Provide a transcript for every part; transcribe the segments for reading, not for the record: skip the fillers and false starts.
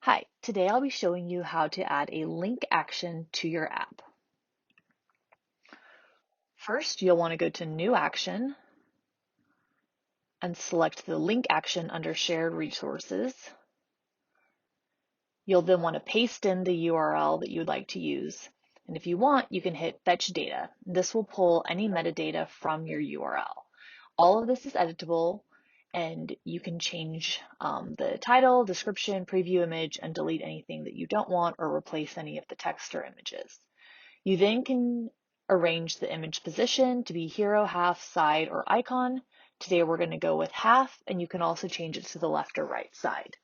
Hi, today I'll be showing you how to add a link action to your app. First, you'll want to go to New Action and select the link action under Shared Resources. You'll then want to paste in the URL that you would like to use. And if you want, you can hit Fetch Data. This will pull any metadata from your URL. All of this is editable, and you can change the title, description, preview image, and delete anything that you don't want or replace any of the text or images. You then can arrange the image position to be hero, half, side, or icon. Today we're going to go with half, and you can also change it to the left or right side.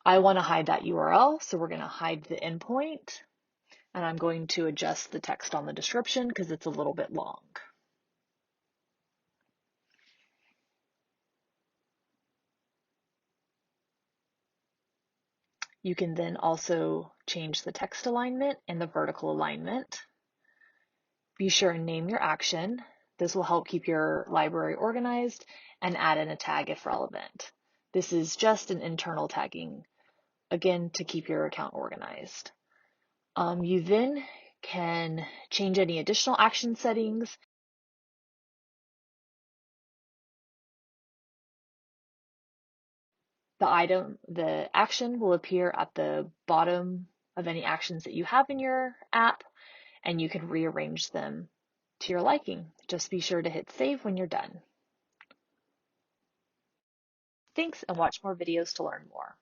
I want to hide that URL, so we're going to hide the endpoint, and I'm going to adjust the text on the description because it's a little bit long. You can then also change the text alignment and the vertical alignment. Be sure and name your action. This will help keep your library organized, and add in a tag if relevant. This is just an internal tagging, again, to keep your account organized. You then can change any additional action settings. The action will appear at the bottom of any actions that you have in your app, and you can rearrange them to your liking. Just be sure to hit save when you're done. Thanks, and watch more videos to learn more.